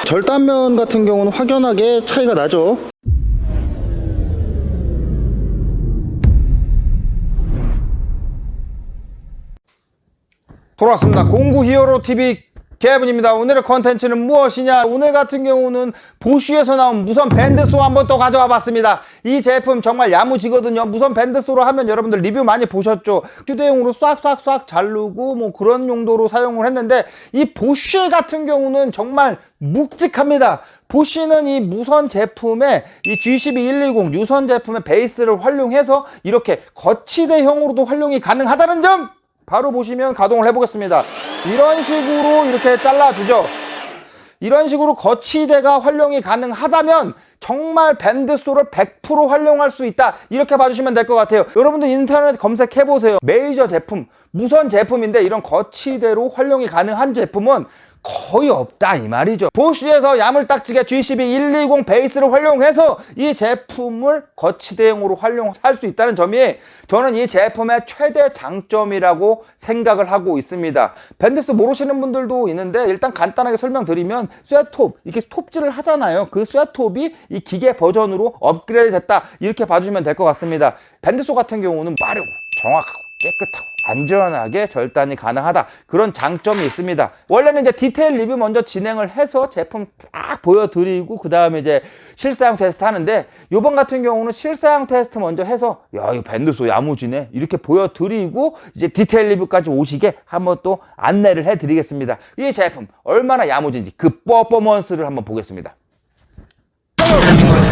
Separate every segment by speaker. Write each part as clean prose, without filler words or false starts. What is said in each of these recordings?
Speaker 1: 절단면 같은 경우는 확연하게 차이가 나죠. 돌아왔습니다. 공구 히어로 TV 개분입니다. 오늘의 컨텐츠는 무엇이냐? 오늘 같은 경우는 보쉬에서 나온 무선 밴드소 한번 또 가져와 봤습니다. 이 제품 정말 야무지거든요. 무선 밴드소로 하면 여러분들 리뷰 많이 보셨죠? 휴대용으로 싹싹싹 자르고 뭐 그런 용도로 사용을 했는데, 이 보쉬 같은 경우는 정말 묵직합니다. 보쉬는 이 무선 제품의 이 G12120 유선 제품의 베이스를 활용해서 이렇게 거치대형으로도 활용이 가능하다는 점! 바로 보시면 가동을 해보겠습니다. 이런 식으로 이렇게 잘라주죠. 이런 식으로 거치대가 활용이 가능하다면 정말 밴드소를 100% 활용할 수 있다, 이렇게 봐주시면 될 것 같아요. 여러분들 인터넷 검색해보세요. 메이저 제품, 무선 제품인데 이런 거치대로 활용이 가능한 제품은 거의 없다 이 말이죠. 보쉬에서 야물딱지게 G12120 베이스를 활용해서 이 제품을 거치대용으로 활용할 수 있다는 점이 저는 이 제품의 최대 장점이라고 생각을 하고 있습니다. 밴드소 모르시는 분들도 있는데, 일단 간단하게 설명드리면 쇠톱, 이렇게 톱질을 하잖아요. 그 쇠톱이 이 기계 버전으로 업그레이드 됐다, 이렇게 봐주시면 될 것 같습니다. 밴드소 같은 경우는 빠르고 정확하고 깨끗하고 안전하게 절단이 가능하다, 그런 장점이 있습니다. 원래는 이제 디테일 리뷰 먼저 진행을 해서 제품 딱 보여드리고 그 다음에 이제 실사용 테스트 하는데, 요번 같은 경우는 실사용 테스트 먼저 해서 야 이거 밴드소 야무지네 이렇게 보여드리고 이제 디테일 리뷰까지 오시게 한번 또 안내를 해드리겠습니다. 이 제품 얼마나 야무진지 그 퍼포먼스를 한번 보겠습니다.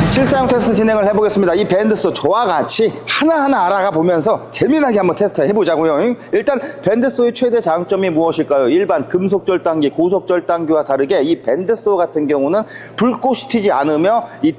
Speaker 1: 실사용 테스트 진행을 해보겠습니다. 이 밴드소 저와 같이 하나하나 알아가 보면서 재미나게 한번 테스트 해보자고요. 일단 밴드소의 최대 장점이 무엇일까요? 일반 금속 절단기, 고속 절단기와 다르게 이 밴드소 같은 경우는 불꽃이 튀지 않으며 이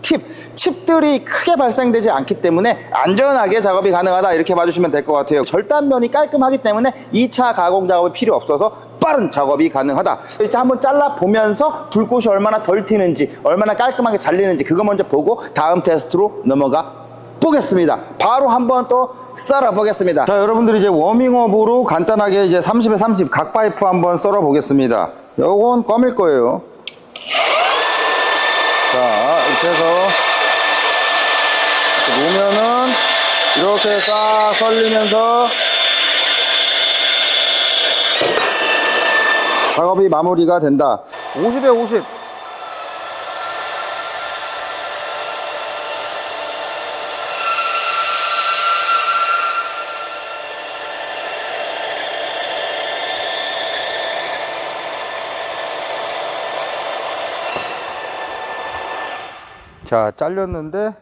Speaker 1: 칩들이 크게 발생되지 않기 때문에 안전하게 작업이 가능하다, 이렇게 봐주시면 될 것 같아요. 절단면이 깔끔하기 때문에 2차 가공 작업이 필요 없어서 빠른 작업이 가능하다. 이제 한번 잘라 보면서 불꽃이 얼마나 덜 튀는지, 얼마나 깔끔하게 잘리는지 그거 먼저 보고 다음 테스트로 넘어가 보겠습니다. 바로 한번 또 썰어 보겠습니다. 자, 여러분들이 이제 워밍업으로 간단하게 이제 30에 30 각 파이프 한번 썰어 보겠습니다. 요건 껌일 거예요. 자, 이렇게 해서 이렇게 놓으면은 이렇게 싹 썰리면서 작업이 마무리가 된다. 50에 50. 자, 잘렸는데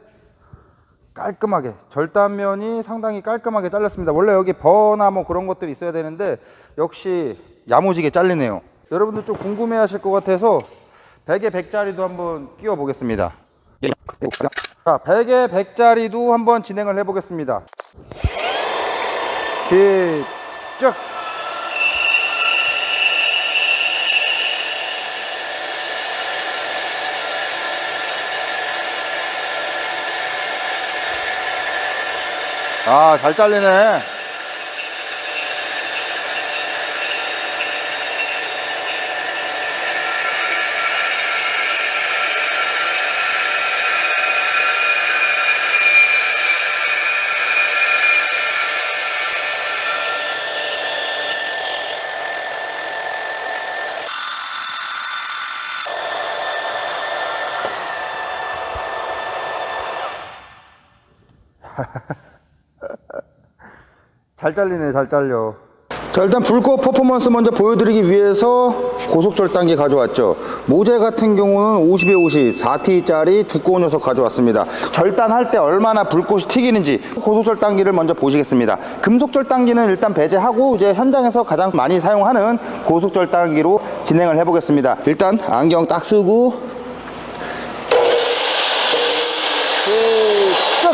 Speaker 1: 깔끔하게, 절단면이 상당히 깔끔하게 잘렸습니다. 원래 여기 버나 뭐 그런 것들이 있어야 되는데 역시 야무지게 잘리네요. 여러분들 좀 궁금해 하실 것 같아서 100에 100짜리도 한번 끼워 보겠습니다. 자, 100에 100짜리도 한번 진행을 해 보겠습니다. 시작! 아, 잘 잘리네. 잘 잘리네, 잘 잘려. 자, 일단 불꽃 퍼포먼스 먼저 보여드리기 위해서 고속 절단기 가져왔죠. 모재 같은 경우는 50에 50 4T짜리 두꺼운 녀석 가져왔습니다. 절단할 때 얼마나 불꽃이 튀기는지 고속 절단기를 먼저 보시겠습니다. 금속 절단기는 일단 배제하고 이제 현장에서 가장 많이 사용하는 고속 절단기로 진행을 해보겠습니다. 일단 안경 딱 쓰고 시작!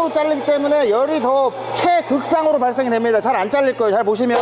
Speaker 1: 손으로 자르기 때문에 열이 더 최극상으로 발생이 됩니다. 잘 안 잘릴 거예요. 잘 보시면.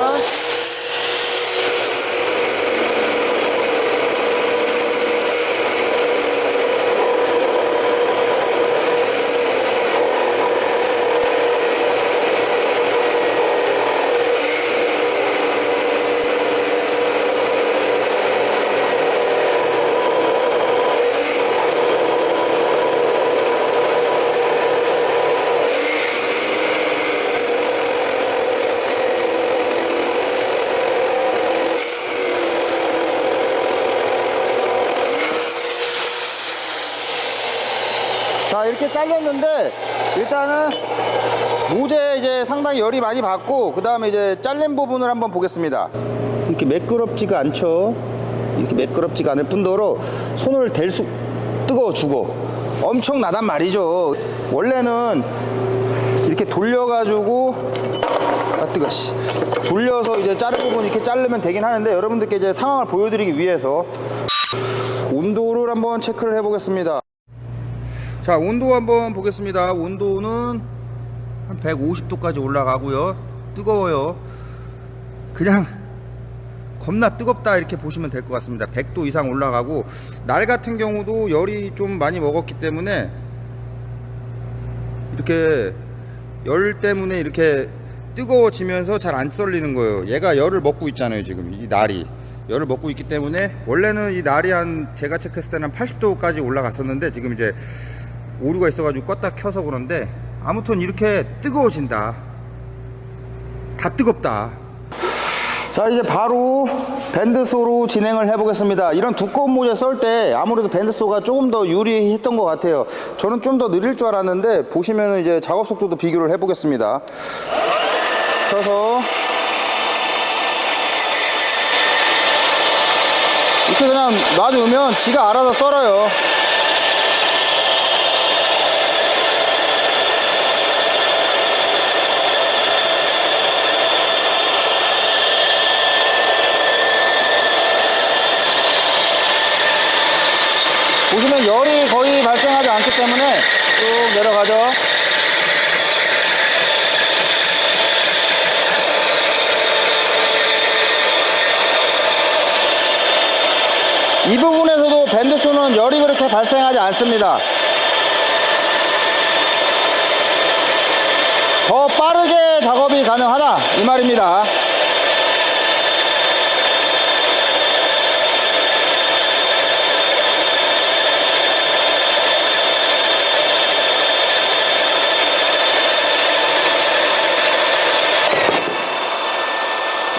Speaker 1: 자, 이렇게 잘렸는데 일단은 모재 이제 상당히 열이 많이 받고, 그 다음에 이제 잘린 부분을 한번 보겠습니다. 이렇게 매끄럽지가 않죠. 이렇게 매끄럽지가 않을 뿐더러 손을 뜨거워주고 엄청나단 말이죠. 원래는 이렇게 돌려가지고 돌려서 이제 자른 부분 이렇게 자르면 되긴 하는데, 여러분들께 이제 상황을 보여드리기 위해서 온도를 한번 체크를 해보겠습니다. 자, 온도 한번 보겠습니다. 온도는 한 150도까지 올라가고요. 뜨거워요. 그냥 겁나 뜨겁다 이렇게 보시면 될 것 같습니다. 100도 이상 올라가고, 날 같은 경우도 열이 좀 많이 먹었기 때문에 이렇게 열 때문에 이렇게 뜨거워지면서 잘 안 썰리는 거예요. 얘가 열을 먹고 있잖아요. 지금 이 날이 열을 먹고 있기 때문에, 원래는 이 날이 제가 체크했을 때는 80도까지 올라갔었는데 지금 이제 오류가 있어가지고 껐다 켜서 그런데, 아무튼 이렇게 뜨거워진다. 다 뜨겁다. 자, 이제 바로 밴드소로 진행을 해보겠습니다. 이런 두꺼운 모재 썰 때 아무래도 밴드소가 조금 더 유리했던 것 같아요. 저는 좀 더 느릴 줄 알았는데, 보시면 이제 작업 속도도 비교를 해보겠습니다. 펴서 이렇게 그냥 놔두면 지가 알아서 썰어요. 보시면 열이 거의 발생하지 않기 때문에 쭉 내려가죠. 이 부분에서도 밴드소는 열이 그렇게 발생하지 않습니다. 더 빠르게 작업이 가능하다 이 말입니다.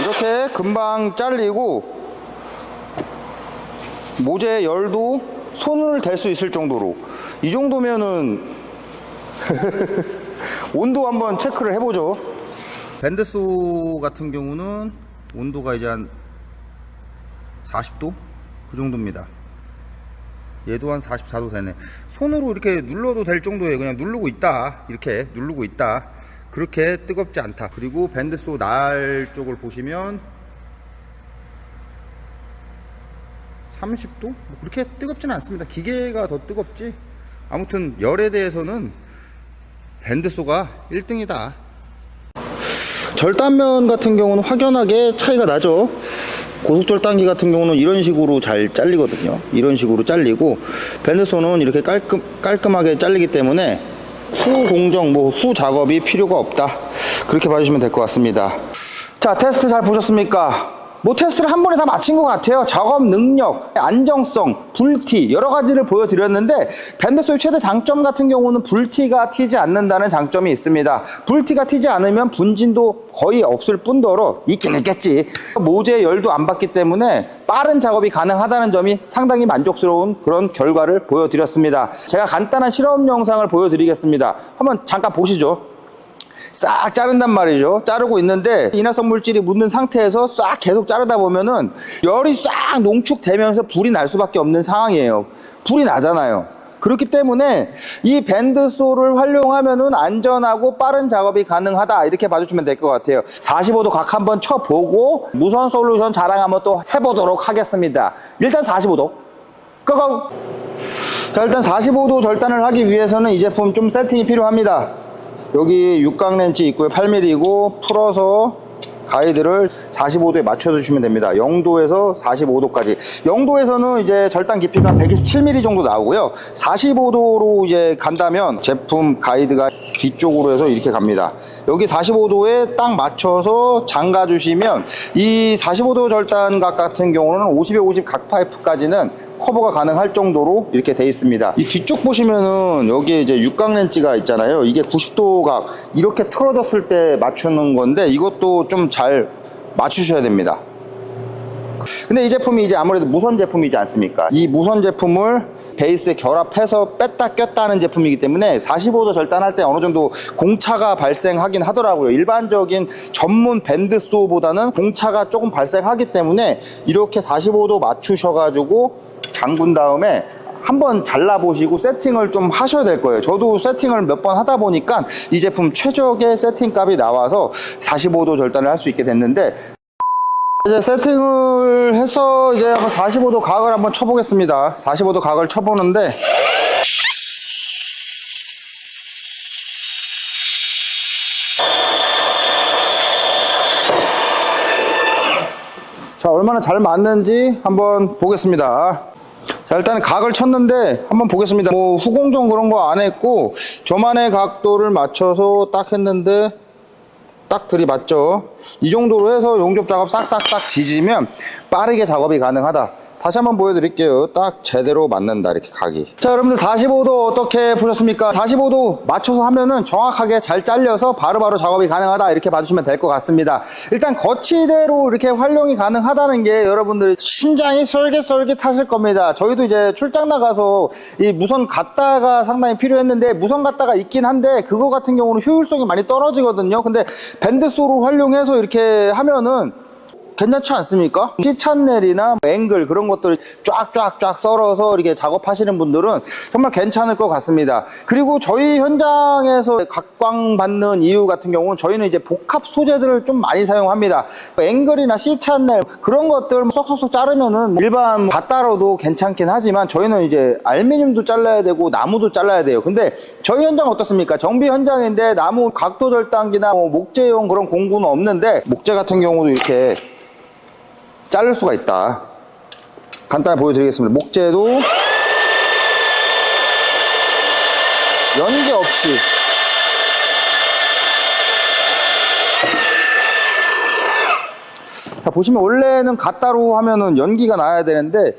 Speaker 1: 이렇게 금방 잘리고, 모재의 열도 손을 댈 수 있을 정도로, 이 정도면은 온도 한번 체크를 해보죠. 밴드소 같은 경우는 온도가 이제 한 40도? 그 정도입니다. 얘도 한 44도 되네. 손으로 이렇게 눌러도 될 정도예요. 그냥 누르고 있다, 이렇게 누르고 있다. 그렇게 뜨겁지 않다. 그리고 밴드소 날 쪽을 보시면 30도? 뭐 그렇게 뜨겁지는 않습니다. 기계가 더 뜨겁지. 아무튼 열에 대해서는 밴드소가 1등이다. 절단면 같은 경우는 확연하게 차이가 나죠. 고속절단기 같은 경우는 이런 식으로 잘 잘리거든요. 이런 식으로 잘리고, 밴드소는 이렇게 깔끔하게 잘리기 때문에 후 공정, 후 작업이 필요가 없다. 그렇게 봐주시면 될 것 같습니다. 자, 테스트 잘 보셨습니까? 테스트를 한 번에 다 마친 것 같아요. 작업 능력, 안정성, 불티 여러 가지를 보여드렸는데, 밴드소의 최대 장점 같은 경우는 불티가 튀지 않는다는 장점이 있습니다. 불티가 튀지 않으면 분진도 거의 없을 뿐더러, 있긴 있겠지, 모재의 열도 안 받기 때문에 빠른 작업이 가능하다는 점이 상당히 만족스러운 그런 결과를 보여드렸습니다. 제가 간단한 실험 영상을 보여드리겠습니다. 한번 잠깐 보시죠. 싹 자른단 말이죠. 자르고 있는데 인화성 물질이 묻는 상태에서 싹 계속 자르다 보면은 열이 싹 농축되면서 불이 날 수밖에 없는 상황이에요. 불이 나잖아요. 그렇기 때문에 이 밴드소를 활용하면은 안전하고 빠른 작업이 가능하다, 이렇게 봐주시면 될 것 같아요. 45도 각 한번 쳐보고 무선 솔루션 자랑 한번 또 해보도록 하겠습니다. 일단 45도 고고! 자, 일단 45도 절단을 하기 위해서는 이 제품 좀 세팅이 필요합니다. 여기 육각 렌치 있고요. 8mm이고 풀어서 가이드를 45도에 맞춰주시면 됩니다. 0도에서 45도까지. 0도에서는 이제 절단 깊이가 127mm 정도 나오고요. 45도로 이제 간다면 제품 가이드가 뒤쪽으로 해서 이렇게 갑니다. 여기 45도에 딱 맞춰서 잠가 주시면 이 45도 절단각 같은 경우는 50에 50 각 파이프까지는 커버가 가능할 정도로 이렇게 돼 있습니다. 이 뒤쪽 보시면은 여기에 이제 육각 렌치가 있잖아요. 이게 90도 각 이렇게 틀어졌을 때 맞추는 건데 이것도 좀 잘 맞추셔야 됩니다. 근데 이 제품이 이제 아무래도 무선 제품이지 않습니까? 이 무선 제품을 베이스에 결합해서 뺐다 꼈다 하는 제품이기 때문에 45도 절단할 때 어느 정도 공차가 발생하긴 하더라고요. 일반적인 전문 밴드소보다는 공차가 조금 발생하기 때문에 이렇게 45도 맞추셔가지고 잠근 다음에 한번 잘라보시고 세팅을 좀 하셔야 될 거예요. 저도 세팅을 몇 번 하다 보니까 이 제품 최적의 세팅 값이 나와서 45도 절단을 할 수 있게 됐는데, 이제 세팅을 해서 이제 한번 45도 각을 한번 쳐보겠습니다. 45도 각을 쳐보는데, 자, 얼마나 잘 맞는지 한번 보겠습니다. 자, 일단 각을 쳤는데 한번 보겠습니다. 뭐 후공정 그런 거 안 했고 저만의 각도를 맞춰서 딱 했는데 딱 들이맞죠. 이 정도로 해서 용접 작업 싹싹싹 지지면 빠르게 작업이 가능하다. 다시 한번 보여드릴게요. 딱 제대로 맞는다, 이렇게 각이. 자, 여러분들 45도 어떻게 보셨습니까? 45도 맞춰서 하면은 정확하게 잘 잘려서 바로바로 작업이 가능하다, 이렇게 봐주시면 될 것 같습니다. 일단 거치대로 이렇게 활용이 가능하다는 게 여러분들이 심장이 쏠깃쏠깃하실 겁니다. 저희도 이제 출장 나가서 이 무선 갖다가 상당히 필요했는데 무선 갖다가 있긴 한데 그거 같은 경우는 효율성이 많이 떨어지거든요. 근데 밴드소로 활용해서 이렇게 하면은 괜찮지 않습니까? C찬넬이나 앵글 그런 것들을 쫙쫙쫙 썰어서 이렇게 작업하시는 분들은 정말 괜찮을 것 같습니다. 그리고 저희 현장에서 각광받는 이유 같은 경우는 저희는 이제 복합 소재들을 좀 많이 사용합니다. 앵글이나 C찬넬 그런 것들 쏙쏙쏙 자르면은 일반 갓다로도 괜찮긴 하지만 저희는 이제 알루미늄도 잘라야 되고 나무도 잘라야 돼요. 근데 저희 현장 어떻습니까? 정비 현장인데 나무 각도 절단기나 목재용 그런 공구는 없는데 목재 같은 경우도 이렇게 자를 수가 있다. 간단히 보여드리겠습니다. 목재도 연기 없이 자, 보시면 원래는 갓다로 하면은 연기가 나야 되는데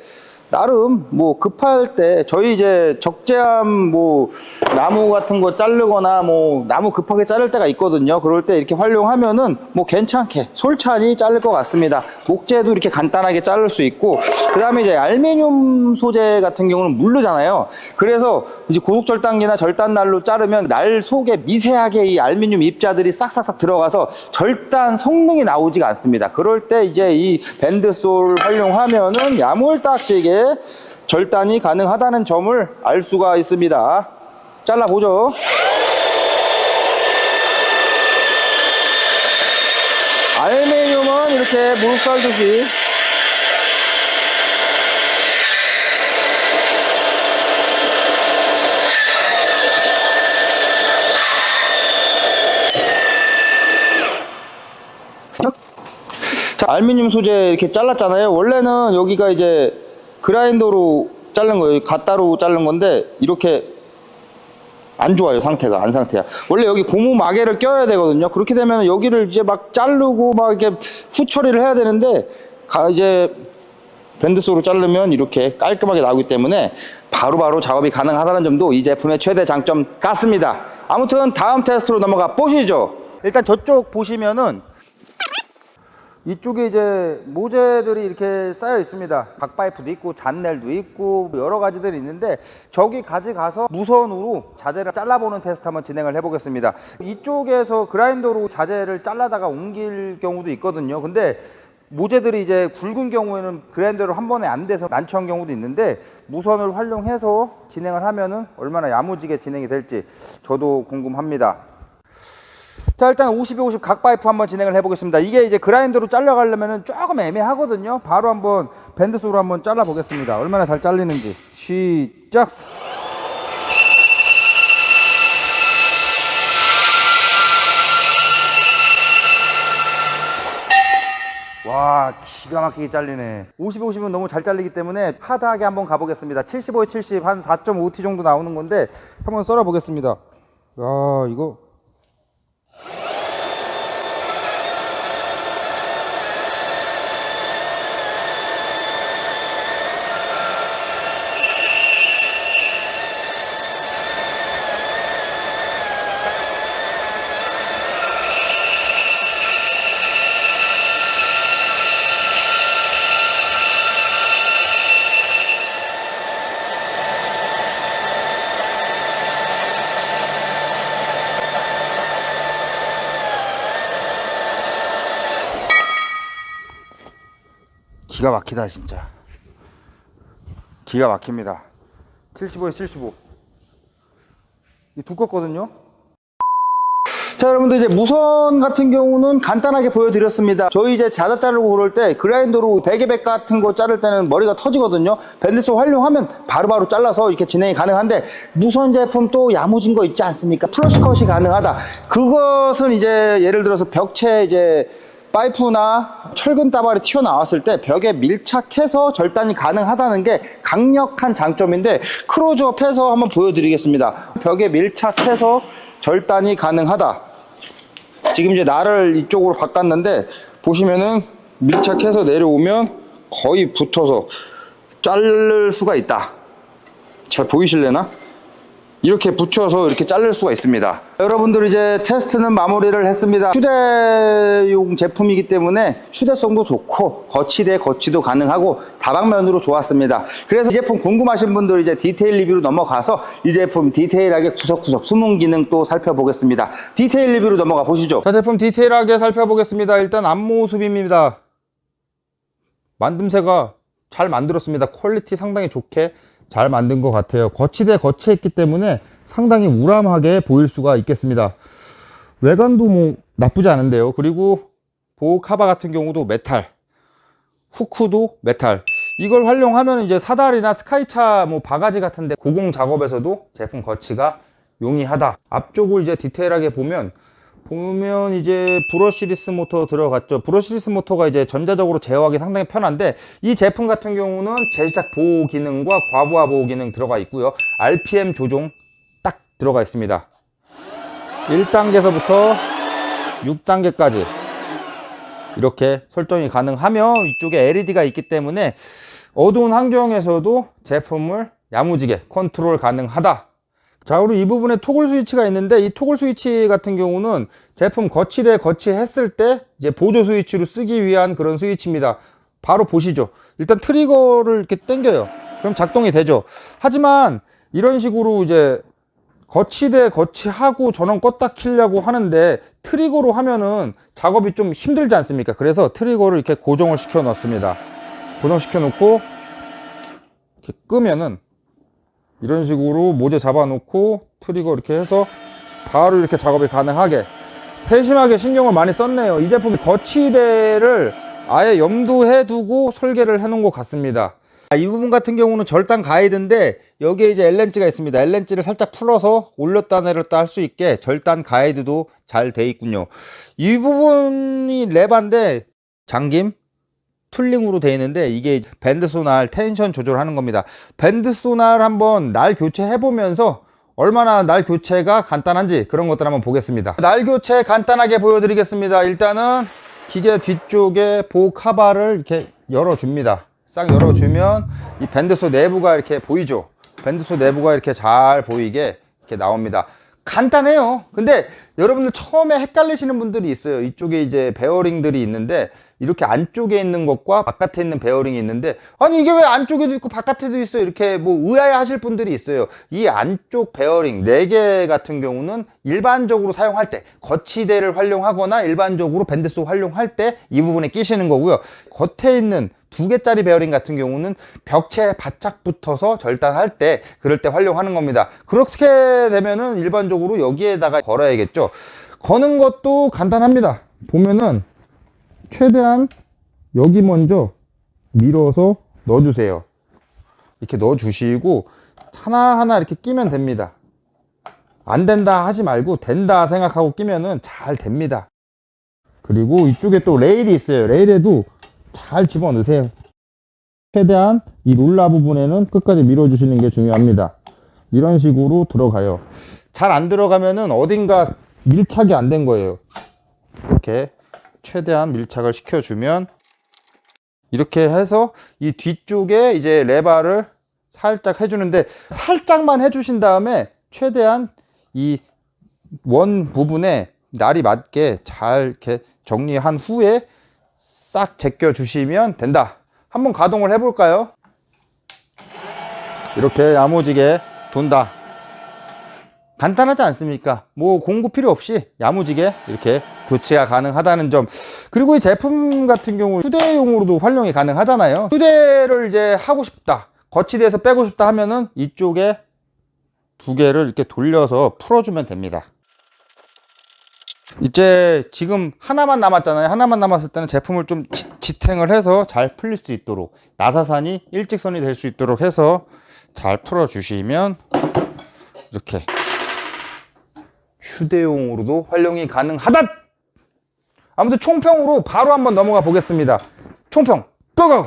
Speaker 1: 나름 뭐 급할 때 저희 이제 적재함 뭐 나무 같은 거 자르거나 뭐 나무 급하게 자를 때가 있거든요. 그럴 때 이렇게 활용하면은 뭐 괜찮게 솔찬히 자를 것 같습니다. 목재도 이렇게 간단하게 자를 수 있고 그 다음에 이제 알루미늄 소재 같은 경우는 물르잖아요. 그래서 이제 고속절단기나 절단날로 자르면 날 속에 미세하게 이 알루미늄 입자들이 싹싹싹 들어가서 절단 성능이 나오지가 않습니다. 그럴 때 이제 이 밴드소를 활용하면은 야물딱지게 절단이 가능하다는 점을 알 수가 있습니다. 잘라보죠. 알루미늄은 이렇게 물 썰듯이 자, 알루미늄 소재 이렇게 잘랐잖아요. 원래는 여기가 이제 그라인더로 자른 거예요. 갓다로 자른 건데 이렇게 안 좋아요. 상태가 안 상태야. 원래 여기 고무 마개를 껴야 되거든요. 그렇게 되면 여기를 이제 막 자르고 막 이렇게 후처리를 해야 되는데 이제 밴드소로 자르면 이렇게 깔끔하게 나오기 때문에 바로바로 작업이 가능하다는 점도 이 제품의 최대 장점 같습니다. 아무튼 다음 테스트로 넘어가 보시죠. 일단 저쪽 보시면은 이쪽에 이제 모재들이 이렇게 쌓여 있습니다. 각파이프도 있고 잔넬도 있고 여러 가지들이 있는데 저기 가져가서 무선으로 자재를 잘라보는 테스트 한번 진행을 해보겠습니다. 이쪽에서 그라인더로 자재를 잘라다가 옮길 경우도 있거든요. 근데 모재들이 이제 굵은 경우에는 그라인더로 한 번에 안 돼서 난처한 경우도 있는데 무선을 활용해서 진행을 하면은 얼마나 야무지게 진행이 될지 저도 궁금합니다. 자, 일단 50에 50 각 파이프 한번 진행을 해보겠습니다. 이게 이제 그라인더로 잘라가려면 조금 애매하거든요. 바로 한번 밴드소로 한번 잘라 보겠습니다. 얼마나 잘 잘리는지. 시작! 와, 기가 막히게 잘리네. 50은 너무 잘 잘리기 때문에 하드하게 한번 가보겠습니다. 75에 70, 한 4.5T 정도 나오는 건데 한번 썰어 보겠습니다. 야, 이거 기가 막히다 진짜. 기가 막힙니다. 75에 75. 이 두껍거든요. 자, 여러분들 이제 무선 같은 경우는 간단하게 보여드렸습니다. 저희 이제 자자 자르고 그럴 때 그라인더로 베개백 같은 거 자를 때는 머리가 터지거든요. 밴드소 활용하면 바로바로 잘라서 이렇게 진행이 가능한데, 무선 제품 또 야무진 거 있지 않습니까? 플러시 컷이 가능하다. 그것은 이제 예를 들어서 벽체 이제 파이프나 철근 따발이 튀어나왔을 때 벽에 밀착해서 절단이 가능하다는 게 강력한 장점인데, 클로즈업해서 한번 보여드리겠습니다. 벽에 밀착해서 절단이 가능하다. 지금 이제 날을 이쪽으로 바꿨는데 보시면은 밀착해서 내려오면 거의 붙어서 자를 수가 있다. 잘 보이실래나? 이렇게 붙여서 이렇게 자를 수가 있습니다. 여러분들 이제 테스트는 마무리를 했습니다. 휴대용 제품이기 때문에 휴대성도 좋고 거치대 거치도 가능하고 다방면으로 좋았습니다. 그래서 이 제품 궁금하신 분들 이제 디테일 리뷰로 넘어가서 이 제품 디테일하게 구석구석 숨은 기능 또 살펴보겠습니다. 디테일 리뷰로 넘어가 보시죠. 자, 제품 디테일하게 살펴보겠습니다. 일단 앞모습입니다. 만듦새가 잘 만들었습니다. 퀄리티 상당히 좋게 잘 만든 것 같아요. 거치대 거치했기 때문에 상당히 우람하게 보일 수가 있겠습니다. 외관도 뭐 나쁘지 않은데요. 그리고 보호 카바 같은 경우도 메탈, 후크도 메탈. 이걸 활용하면 이제 사다리나 스카이차 뭐 바가지 같은데 고공 작업에서도 제품 거치가 용이하다. 앞쪽을 이제 디테일하게 보면 이제 브러시리스 모터 들어갔죠. 브러시리스 모터가 이제 전자적으로 제어하기 상당히 편한데, 이 제품 같은 경우는 제시작 보호 기능과 과부하 보호 기능 들어가 있고요. RPM 조종 딱 들어가 있습니다. 1단계서부터 6단계까지 이렇게 설정이 가능하며, 이쪽에 LED가 있기 때문에 어두운 환경에서도 제품을 야무지게 컨트롤 가능하다. 자, 그리고 이 부분에 토글 스위치가 있는데, 이 토글 스위치 같은 경우는 제품 거치대 거치했을 때 이제 보조 스위치로 쓰기 위한 그런 스위치입니다. 바로 보시죠. 일단 트리거를 이렇게 당겨요. 그럼 작동이 되죠. 하지만 이런 식으로 이제 거치대 거치하고 전원 껐다 켜려고 하는데 트리거로 하면은 작업이 좀 힘들지 않습니까? 그래서 트리거를 이렇게 고정을 시켜 놓습니다. 고정시켜 놓고 이렇게 끄면은 이런 식으로 모재 잡아 놓고 트리거 이렇게 해서 바로 이렇게 작업이 가능하게 세심하게 신경을 많이 썼네요. 이 제품이 거치대를 아예 염두해 두고 설계를 해 놓은 것 같습니다. 이 부분 같은 경우는 절단 가이드인데, 여기에 이제 L렌치가 있습니다. L렌치를 살짝 풀어서 올렸다 내렸다 할 수 있게 절단 가이드도 잘 돼 있군요. 이 부분이 레바인데 잠김 풀링으로 되어 있는데, 이게 밴드 소날 텐션 조절하는 겁니다. 밴드 소날 한번 날 교체해 보면서 얼마나 날 교체가 간단한지 그런 것들 한번 보겠습니다. 날 교체 간단하게 보여드리겠습니다. 일단은 기계 뒤쪽에 보호 카바를 이렇게 열어줍니다. 싹 열어주면 이 밴드소 내부가 이렇게 보이죠. 밴드소 내부가 이렇게 잘 보이게 이렇게 나옵니다. 간단해요. 근데 여러분들 처음에 헷갈리시는 분들이 있어요. 이쪽에 이제 베어링들이 있는데, 이렇게 안쪽에 있는 것과 바깥에 있는 베어링이 있는데, 아니 이게 왜 안쪽에도 있고 바깥에도 있어, 이렇게 뭐 의아해 하실 분들이 있어요. 이 안쪽 베어링 4개 같은 경우는 일반적으로 사용할 때, 거치대를 활용하거나 일반적으로 밴드소 활용할 때 이 부분에 끼시는 거고요. 겉에 있는 2개짜리 베어링 같은 경우는 벽체에 바짝 붙어서 절단할 때, 그럴 때 활용하는 겁니다. 그렇게 되면은 일반적으로 여기에다가 걸어야겠죠. 거는 것도 간단합니다. 보면은 최대한 여기 먼저 밀어서 넣어주세요. 이렇게 넣어주시고 하나하나 이렇게 끼면 됩니다. 안 된다 하지 말고 된다 생각하고 끼면은 잘 됩니다. 그리고 이쪽에 또 레일이 있어요. 레일에도 잘 집어넣으세요. 최대한 이 롤라 부분에는 끝까지 밀어주시는 게 중요합니다. 이런 식으로 들어가요. 잘 안 들어가면은 어딘가 밀착이 안 된 거예요. 이렇게 최대한 밀착을 시켜주면 이렇게 해서 이 뒤쪽에 이제 레바를 살짝 해주는데, 살짝만 해주신 다음에 최대한 이 원 부분에 날이 맞게 잘 이렇게 정리한 후에 싹 제껴 주시면 된다. 한번 가동을 해 볼까요? 이렇게 야무지게 돈다. 간단하지 않습니까? 뭐 공구 필요 없이 야무지게 이렇게 교체가 가능하다는 점. 그리고 이 제품 같은 경우 휴대용으로도 활용이 가능하잖아요. 휴대를 이제 하고 싶다, 거치대에서 빼고 싶다 하면은 이쪽에 두 개를 이렇게 돌려서 풀어주면 됩니다. 이제 지금 하나만 남았잖아요. 하나만 남았을 때는 제품을 좀 지탱을 해서 잘 풀릴 수 있도록, 나사산이 일직선이 될 수 있도록 해서 잘 풀어 주시면 이렇게 휴대용으로도 활용이 가능하다. 아무튼 총평으로 바로 한번 넘어가 보겠습니다. 총평 고고!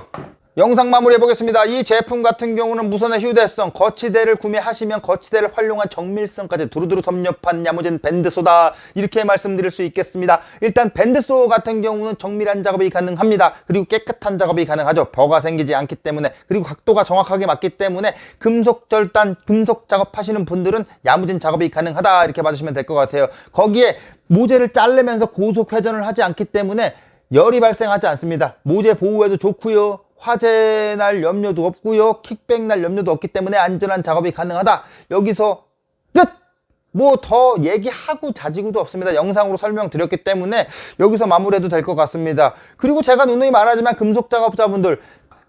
Speaker 1: 영상 마무리해 보겠습니다. 이 제품 같은 경우는 무선의 휴대성, 거치대를 구매하시면 거치대를 활용한 정밀성까지 두루두루 섭렵한 야무진 밴드소다, 이렇게 말씀드릴 수 있겠습니다. 일단 밴드소 같은 경우는 정밀한 작업이 가능합니다. 그리고 깨끗한 작업이 가능하죠. 버가 생기지 않기 때문에, 그리고 각도가 정확하게 맞기 때문에 금속 절단, 금속 작업하시는 분들은 야무진 작업이 가능하다, 이렇게 봐주시면 될 것 같아요. 거기에 모재를 자르면서 고속 회전을 하지 않기 때문에 열이 발생하지 않습니다. 모재 보호에도 좋고요, 화재 날 염려도 없고요, 킥백 날 염려도 없기 때문에 안전한 작업이 가능하다. 여기서 끝! 뭐 더 얘기하고 자지구도 없습니다. 영상으로 설명드렸기 때문에 여기서 마무리해도 될 것 같습니다. 그리고 제가 누누이 말하지만 금속 작업자분들,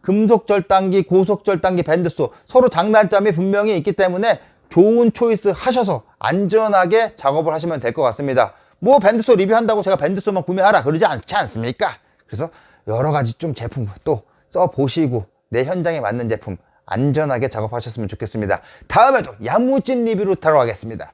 Speaker 1: 금속 절단기, 고속 절단기, 밴드소 서로 장단점이 분명히 있기 때문에 좋은 초이스 하셔서 안전하게 작업을 하시면 될 것 같습니다. 뭐 밴드소 리뷰한다고 제가 밴드소만 구매하라 그러지 않지 않습니까? 그래서 여러 가지 좀 제품 또 써보시고 내 현장에 맞는 제품 안전하게 작업하셨으면 좋겠습니다. 다음에도 야무진 리뷰로 다뤄가겠습니다.